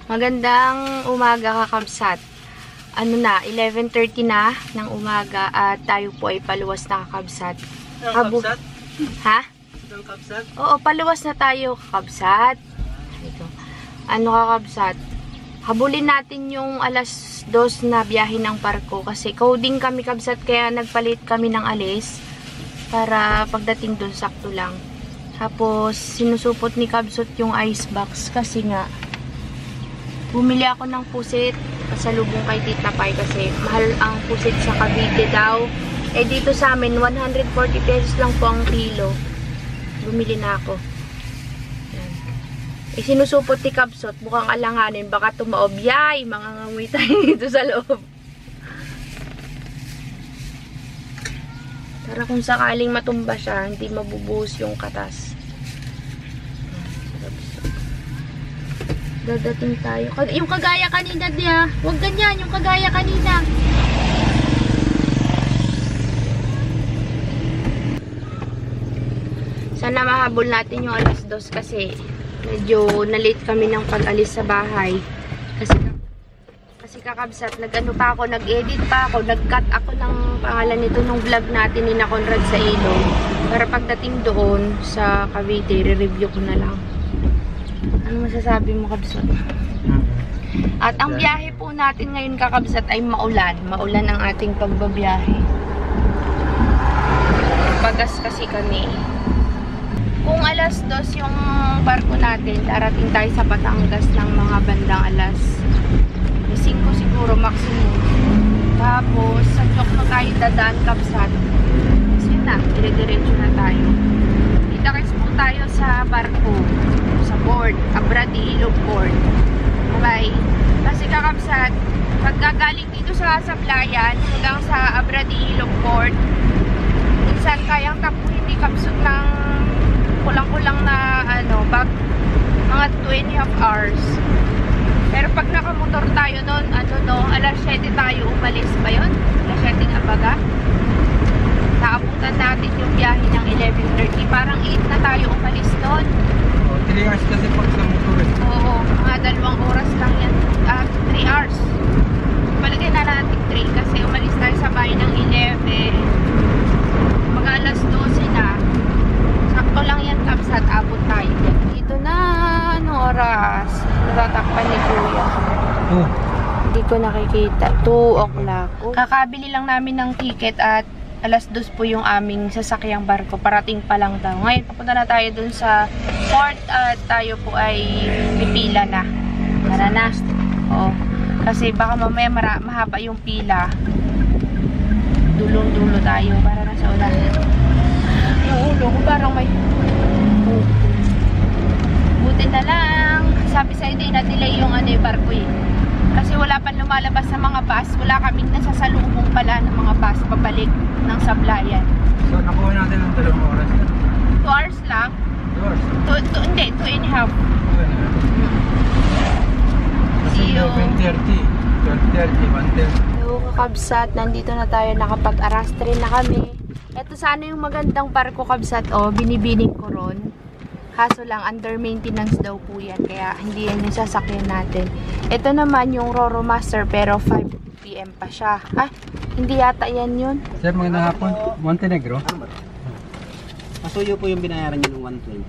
Magandang umaga kakabsat. Ano na, 11:30 na ng umaga at tayo po ay paluwas na kakabsat. Kabsat? Ha? Ang kabsat? Oo, paluwas na tayo kakabsat. Ito. Ano kakabsat? Habulin natin yung alas 2 na biyahe ng barko kasi coding kami kabsat kaya nagpalit kami ng alis para pagdating dun sakto lang. Tapos sinusupot ni Kabsat yung ice box kasi nga bumili ako ng pusit pasalubong kay Tita Pai kasi mahal ang pusit sa Cavite daw. Eh dito sa amin 140 pesos lang po ang kilo. Bumili na ako. Yan. Eh sinusupot ni Kabsat, mukhang alanganin baka tumaob. Yay, mangangamoy tayo dito sa loob. Para kung sakaling matumba siya, hindi mabubuhos yung katas. Dadating tayo. Yung kagaya kanina diya. Huwag ganyan, yung kagaya kanina. Sana mahabol natin yung alas 2 kasi medyo na-late kami ng pag-alis sa bahay. Kasi kakabsat, nag-ano pa ako, nag-edit pa ako, nag-cut ako ng pangalan nito nung vlog natin ni na Conrad sa Ilog. Para pagdating doon sa Cavite, re-review ko na lang. Ano masasabi mo, Kabsat? At ang biyahe po natin ngayon, kakabsat, ay maulan. Maulan ang ating pagbabiyahe. Pagas kasi kami. Kung alas 2 yung barko natin, darating tayo sa Batangas ng mga bandang alas 5 siguro maximum. Tapos, sa Jok na tayo dadaan, Kabsat. Kasi na, dire-diretso na tayo. Kita-kits po tayo sa barko. Sa port, Abradi Ilog Port. Okay? Kasi kakabsat, pagkagaling dito sa Sablayan hanggang sa Abradi Ilog Port, minsan kayang tapuhin ni Kabsat ng kulang-kulang na mga 2.5 hours. Pero pag nakamotor tayo noon, alas 7 tayo umalis ba yun? Alas 7 nga baga? Naabutan natin yung biyahe ng 11:30. Parang 8 na tayo umalis noon. 3 hours kasi pag sa motor eh. Oo, mga 2 oras lang yan. 3 hours. Palagay na natin 3 kasi umalis tayo sa bahay ng 11. Mga alas 12 na. Sakto lang yan, Kabsat. Abot tayo. Dito na, anong oras? Natatakpan ni Kuya. Hindi ko nakikita. 2 o'clock. Kakabili lang namin ng ticket at alas 2 po yung aming sasakyang barko. Parating pa lang daw. Ngayon, papunta na tayo dun sa port at tayo po ay pipila na. Tara na. Oo. Kasi baka mamaya mahaba yung pila. Dulong-dulo tayo para na sa ulan. Yung ulo ko parang may buti na lang. Sabi sa hindi na-delay yung barko eh. Kasi wala pa lumalabas sa mga bus. Wala kaming nasasalubong pala ng mga bus pabalik ng Sablayan. So, nakuha natin ng 2 oras na. 2 hours lang? 2 hours? Hindi, 2.5. Kasi 11:30, 12:30, 1:30. Hello, kakabsat. Nandito na tayo. Nakapag-arastre na kami. Ito sana yung magandang barko, Kabsat. Binibining ko ron. Kaso lang, under maintenance daw po yan. Kaya hindi yan yung sasakyan natin. Ito naman yung Roro Master pero 5 PM pa siya. Hindi yata yan yun. Sir, magandang hapon. Montenegro? Pasuyo po yung binayaran nyo ng 120.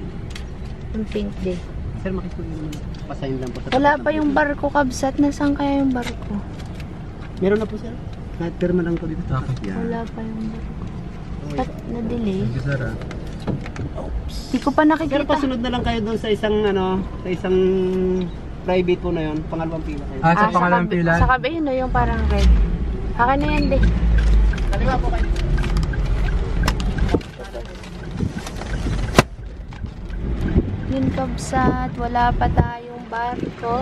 Yung pink day. Sir, makisuyo naman. Pasayin lang po sa Wala pa yung barko, Kabsat. Nasaan kaya yung barko? Meron na po, sir. Pirma lang po dito. Okay. Wala pa yung barko. Ba't na-delay? Thank you, sir. Hindi ko pa Pero nakikita. pasunod na lang kayo doon sa isang private po na yun, pangalawang pila kayo. Sa pangalang pila? Sa kabe yun, yung parang red. Akin na yan, de. Kaliwa po kayo. Yun, Kabsat. Wala pa tayong barko.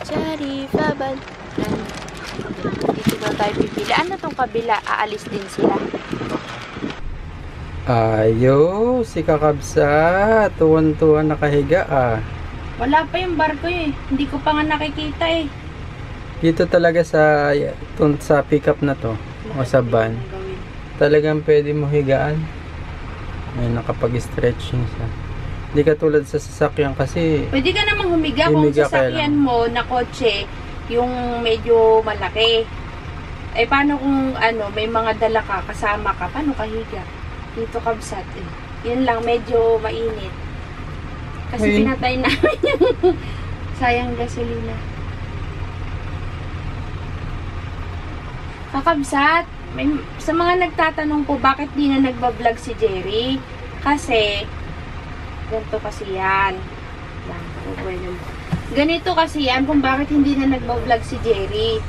Charifabal. Dito daw tayo pipili. Ano tong kabila? Aalis din sila. Ayo, si Kakabsat. Tuwan-tuwan nakahiga Wala pa yung barko eh. Hindi ko pa nga nakikita eh. Dito talaga sa pick up na to. O sa van. Talagang pwede mo higaan. Ay, nakapag-stretching siya. Hindi katulad sa sasakyan kasi Pwede ka namang humiga kung Humiga kaya sasakyan lang. mo na kotse, yung medyo malaki. Eh, paano kung may mga dala ka, kasama ka, paano ka higa? Dito kabsat eh. Yun lang, medyo mainit. Kasi Ayun. pinatay namin yung sayang gasolina. Kakabsat, sa mga nagtatanong po, bakit di na nagbablog si Jerry? Kasi, ganito kasi yan. Ganito kasi yan kung bakit hindi na nagbablog si Jerry.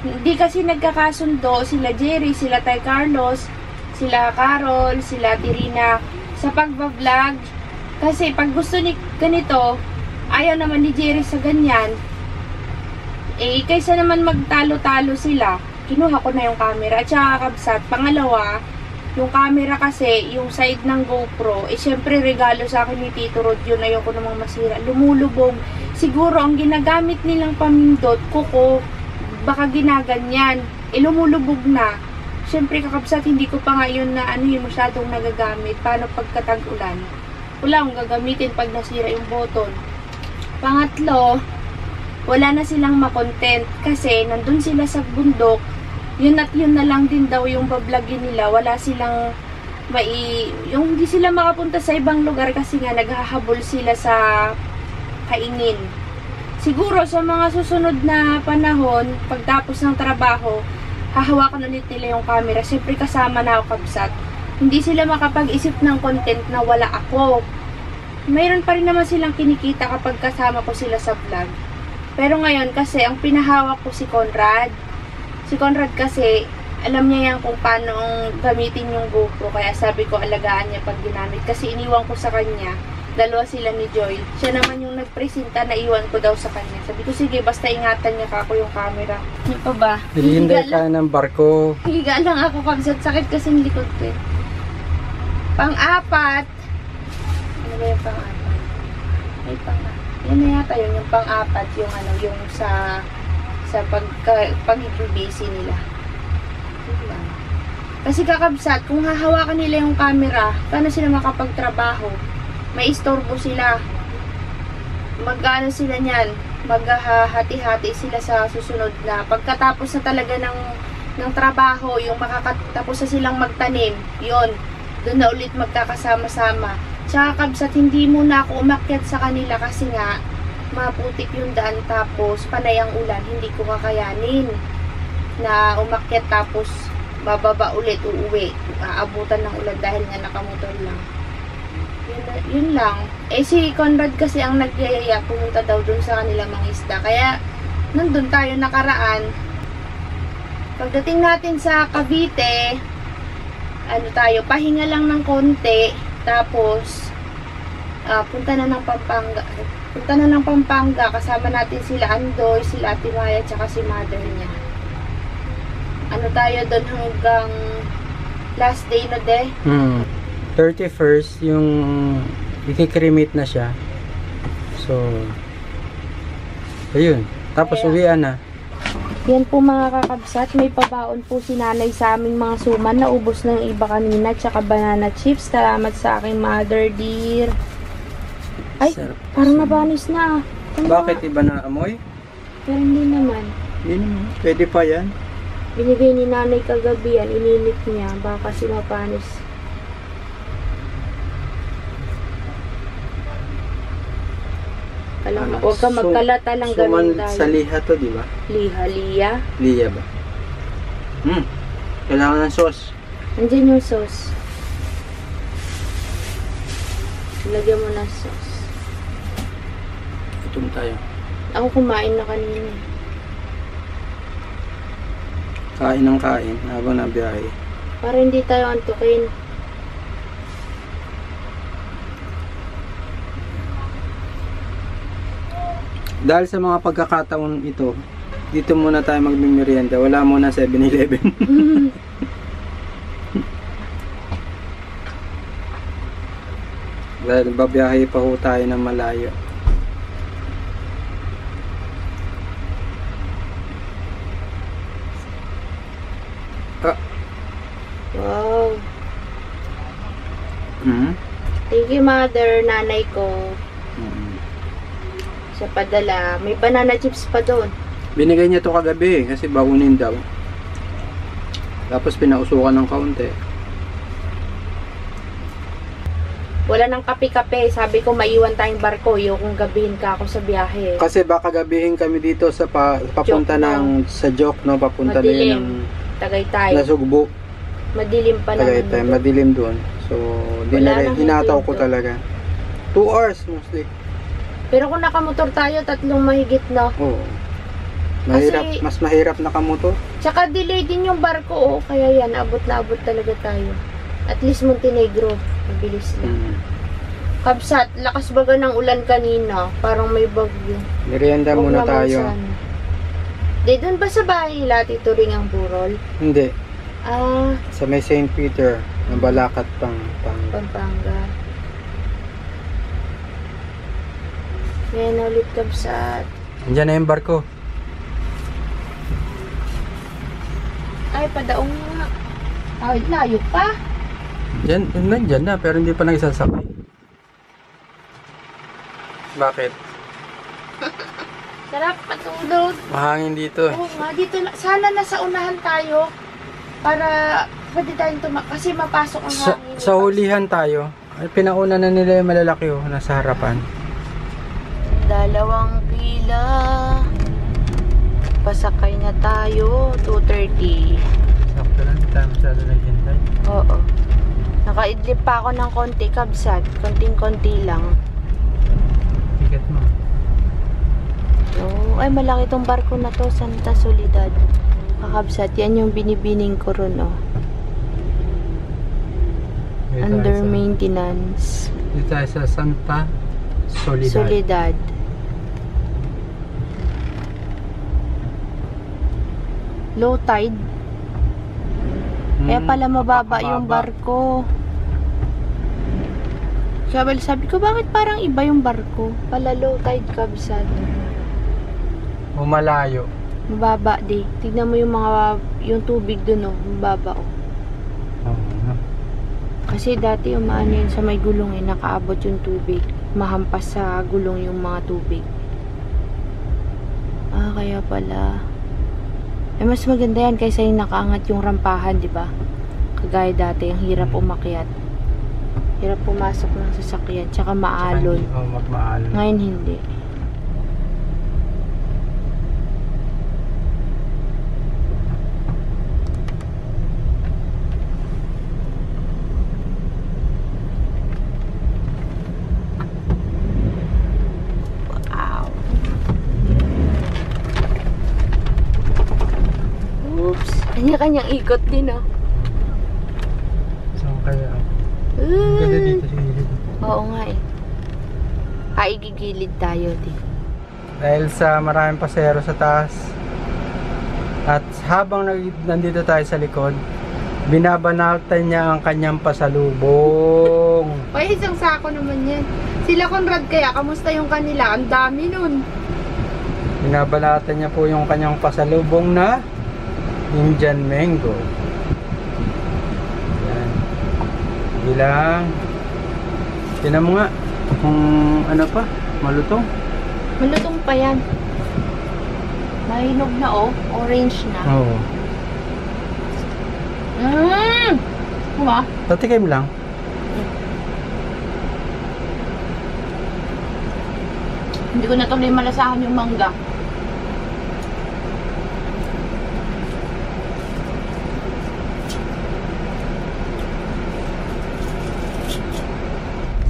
Hindi kasi nagkakasundo sila Jerry, sila Tay Carlos, sila Carol, sila Tirina sa pagbablog. Kasi pag gusto ni ganito, ayaw naman ni Jerry sa ganyan. Eh, kaysa naman magtalo-talo sila, kinuha ko na yung camera. At saka kabsat, pangalawa, yung camera kasi, yung side ng GoPro, eh syempre regalo sa akin ni Tito Rod yun, ayoko namang masira. Lumulubog. Siguro, ang ginagamit nilang pamindot, kuko, baka ginaganyan. Eh, lumulubog na. Syempre, kakabsat, hindi ko pa ngayon na yung masyadong nagagamit. Paano pagkatag-ulan? Wala akong gagamitin pag nasira yung button. Pangatlo, wala na silang makontent kasi nandun sila sa bundok. Yun at yun na lang din daw yung bablogin nila. Wala silang yung hindi sila makapunta sa ibang lugar kasi nga naghahabol sila sa kaingin. Siguro sa mga susunod na panahon, pagtapos ng trabaho, hahawakan ulit nila yung camera. Siyempre kasama na ako kabsat. Hindi sila makapag-isip ng content na wala ako. Mayroon pa rin naman silang kinikita kapag kasama ko sila sa vlog. Pero ngayon kasi ang pinahawak ko si Conrad. Si Conrad kasi, alam niya yan kung paano gamitin yung GoPro. Kaya sabi ko, alagaan niya pag ginamit. Kasi iniwan ko sa kanya. Dalawa sila ni Joy. Siya naman yung nagpresenta na iwan ko daw sa kanya. Sabi ko, sige, basta ingatan niya kako yung camera. Ano pa ba? Hinihintay ka ng barko. Higa lang ako kabsat. Sakit kasi yung likod ko eh. Pang-apat. Ano ba yung pang-apat? Ay, pang-apat. Yan na yata yun. Yung pang-apat. Yung yung sa pag-busy nila. Kasi kakabsat, kung hahawakan nila yung camera, paano sila makapagtrabaho? May istorbo sila. Mag-ano sila niyan? Maghahati-hati sila sa susunod na. Pagkatapos na talaga ng trabaho, yung makakatapos na silang magtanim, yon doon na ulit magkakasama-sama. Tsaka kabsat, hindi muna ako umakyat sa kanila kasi nga, maputik yung daan tapos panay ang ulan, hindi ko kakayanin na umakyat tapos bababa ulit, uuwi, aabutan ng ulan dahil nga nakamotor lang. Yun lang. Eh si Conrad kasi ang nagyayaya, pumunta daw dun sa kanila mga isda, kaya nandun tayo nakaraan. Pagdating natin sa Cavite, pahinga lang ng konti, tapos punta na ng Pampanga. Kasama natin sila Andoy, sila Ate Maya, tsaka si mother niya. Tayo doon hanggang last day na 31st, yung ikikremate na siya. So, ayun. Tapos uwian na. Yan po mga kakabsat, may pabaon po si nanay sa aming mga suman. Naubos na yung iba kanina, tsaka banana chips. Salamat sa aking mother dear. Ay, Sarap. parang nabanis na. Bakit iba na amoy? Pero hindi naman. Yun, pwede pa yan. Binigay ni nanay kagabi yan, ininit niya. Baka kasi mapanis. Huwag ka magkalata lang Suman gawin tayo. sa liha to, di ba? Liha. Liha ba? Kailangan ng sauce. Andyan yung sauce. Lagyan mo ng sauce. Gutom tayo. Ako kumain na kanina. Kain ng kain habang nabiyahe. Para hindi tayo antukin. Dahil sa mga pagkakataon ito, dito muna tayo magmimerienda. Wala muna 7-Eleven. Dahil babiyahe pa ho tayo ng malayo. Wow. Mhm. Thank you, mother, nanay ko. Mhm. Sa padala. May banana chips pa doon. Binigay niya to kagabi kasi baunin daw. Tapos pinausukan ng kaunti. Wala nang kape-kape. Sabi ko, maiwan tayong barko. Yung gabihin ka ako sa biyahe. Kasi baka gabihin kami dito sa papunta Joke ng sa Joke, no, papunta na yun ng Tagaytay. Nasugbo. Madilim pa naman. Tagaytay, madilim doon. So, Wala nang hinataw ko hintay talaga. 2 hours mostly. Pero kung nakamotor tayo, 3 mahigit na. Oo. Mahirap, Kasi- mas mahirap nakamotor. Tsaka delay din yung barko, oh. Kaya yan, abot na abot talaga tayo. At least Montenegro, mabilis lang. Mm. Kabsat, lakas baga ng ulan kanina. Parang may bagyo. Merienda Huwag muna naman tayo. sana. Di, doon ba sa bahay nila, Tito Ring ang burol? Hindi. Ah, Sa may St. Peter, na Balakat pang. Pampanga. Yan ulit, Kabsat. Andiyan na yung barko. Ay, padaong nga. Ay, layo pa. Nandyan na, pero hindi pa nagsasakay. Bakit? Sarap patulog. Mahangin dito. Oo nga, dito na, sana nasa unahan tayo para pwede tayong kasi mapasok ang Sa, hangin. sa hulihan tayo. Ay, pinauna na nila yung malalaki nasa harapan. 2 pila. Pasakay na tayo, 2:30. Sakto lang, hindi tayo masyado naghintay. Oo. Nakaidlip pa ako ng konti, Kabsat. Konting-konti lang. Ticket mo. Oo. Ay, malaki tong barko na to, Santa Soledad. Kakabsat, yan yung binibining ko ron, oh. Under maintenance. Dito tayo sa Santa Soledad. Soledad. Low tide. Kaya pala mababa yung barko. Sabi ko, bakit parang iba yung barko? Pala low tide, Kabsat. O malayo. Mababa di. Tignan mo yung tubig dun, oh. Mababa, oh. Oo. Kasi dati umaano yun sa may gulong, nakaabot yung tubig. Mahampas sa gulong yung mga tubig. Ah, kaya pala. Eh, mas maganda yan kaysa yung nakaangat yung rampahan, di ba? Kagaya dati, ang hirap umakyat. Hirap pumasok ng sasakyan, tsaka maalon. Oo, magmaalon. Ngayon hindi. Wow. Oops. Kanya-kanyang ikot din, oh. Saan kaya? Ang ganda dito sa gilid. Oo nga eh. Igigilid tayo din. Dahil sa maraming pasahero sa taas at habang nandito tayo sa likod, binabanatan niya ang kanyang pasalubong. Ay, isang sako naman yan. Sila Conrad kaya, kamusta yung kanila? Ang dami nun. Binabanatan niya po yung kanyang pasalubong na Indian mango. Yan. Bilang. Tinan mo nga kung ano pa, malutong. Malutong pa yan. Mahinog na, oh. Orange na. Oo. Diba? Tatikim lang. Hindi ko na tuloy malasahan yung mangga.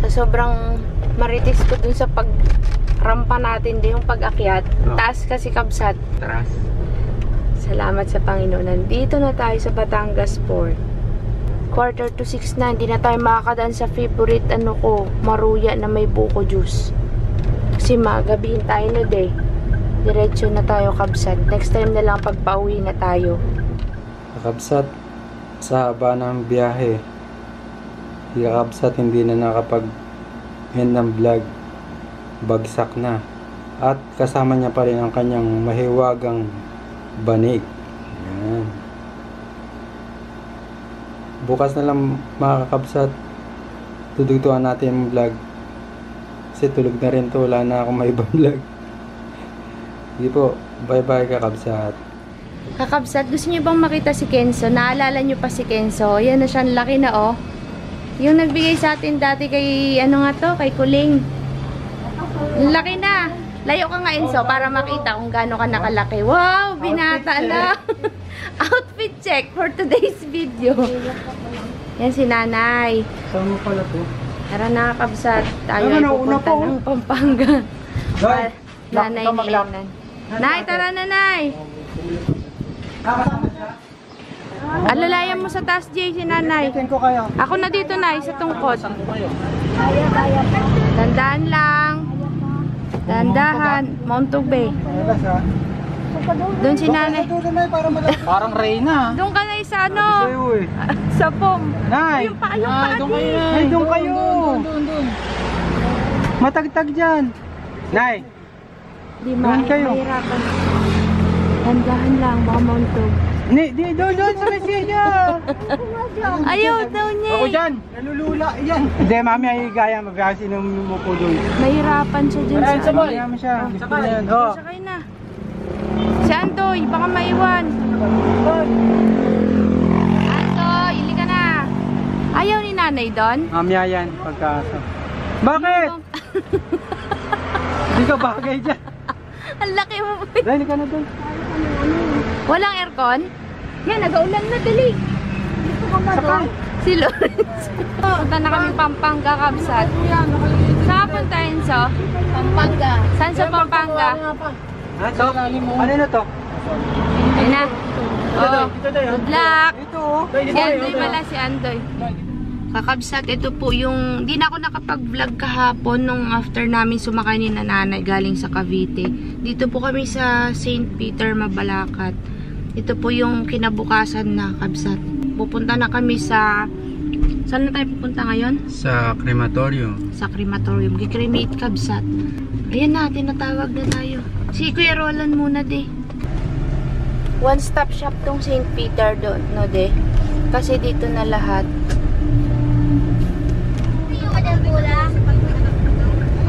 Sa sobrang maritis ko dun sa pagrampa natin din yung pag-akyat. Oh. Taas kasi, Kabsat. Taras. Salamat sa Panginoon. Nandito na tayo sa Batangas Port. 5:45 na. Hindi na tayo makakadaan sa favorite maruya na may buko juice. Kasi magabihin tayo na day. Diretso na tayo, Kabsat. Next time na lang pagpauwi na tayo. Kakabsat, sa haba ng biyahe, si Kakabsat hindi na nakapag-end ng vlog. Bagsak na. At kasama niya pa rin ang kanyang mahiwagang banig. Yan. Bukas na lang mga kakabsat, tudugtuan natin yung vlog. Kasi tulog na rin to, wala na akong may ibang vlog. Sige po, bye bye kakabsat. Kakabsat, gusto niyo bang makita si Kenzo? Naalala niyo pa si Kenzo? Yan na siya, ang laki na oh. Yung nagbigay sa atin dati kay, ano nga to, kay Kuling. Ang laki na. Layo ka nga, Enzo, para makita kung gaano ka nakalaki. Wow, binata na. Outfit check for today's video. Yan si Nanay. Saan mo pala to? Tara na, Kabsat. Tayo ay nauna pupunta po. ng Pampanga. Nay, Nanay lock, ni mag-lock. Enan. Nay, tara na, Nay. Alalayan mo sa taas, Jay, si Nanay. Tingin ko kayo. Ako na dito, Nay, sa tungkod. Dandahan lang. Dandahan. Mountog Bay. Doon si Nanay. Parang Reyna. Doon ka na sa ano? eh. Sa pom. Nay! Yung pa, Doon kayo. Ay, doon kayo! Matagtag dyan! Nay! Di Doon kayo. mahirapan. Dandahan lang, baka mauntog. Doon sa mesya! Ayaw daw niya. Ako dyan! Nalulula yan! Hindi, mami ay gaya. Mabiyasi nung mo doon. Mahirapan siya dyan sa ano. Kaya mo siya. Gusto niya yan. Oh. Sakay na. Si Antoy, baka maiwan. Antoy, ili ka na. Ayaw ni Nanay doon? Mamaya yan. Pagkasa. Bakit? Hindi ka bagay dyan. Ang laki mo. Dahil ka na doon. Walang aircon? Yan, nag-aulan na, dali. Sakay. Si Lawrence. Punta na kami Pampanga, Kabsat. Saan punta yun, so? Pampanga. Saan sa Pampanga? Ito? Ano na to? Ayun na. Oh, good luck. Ito oh. Si Andoy pala, si Andoy. Kakabsat, ito po yung... Di na ako nakapag-vlog kahapon nung after namin sumakay ni Nanay galing sa Cavite. Dito po kami sa St. Peter, Mabalacat. Ito po yung kinabukasan na Kabsat. Pupunta na kami sa... Saan na tayo pupunta ngayon? Sa crematorium. Sa crematorium. Kikremate Kabsat. Ayan na, tinatawag na tayo. Si Kuya Roland muna, de. One-stop shop tong St. Peter doon, no, de? Kasi dito na lahat.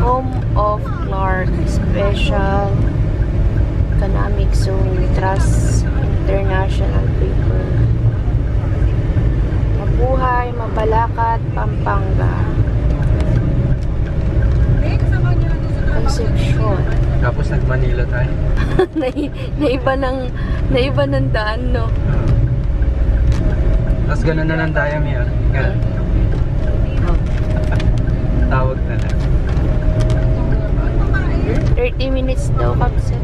Home of Clark Special Economic Zone Trust International Paper. Mabuhay, Mabalacat, Pampanga. Concepcion. Tapos nag-Manila tayo. naiba ng daan, no? Tapos gano'n na lang tayo, Mia. Gano'n. Tawag na lang. 30 minutes daw, Kabsat.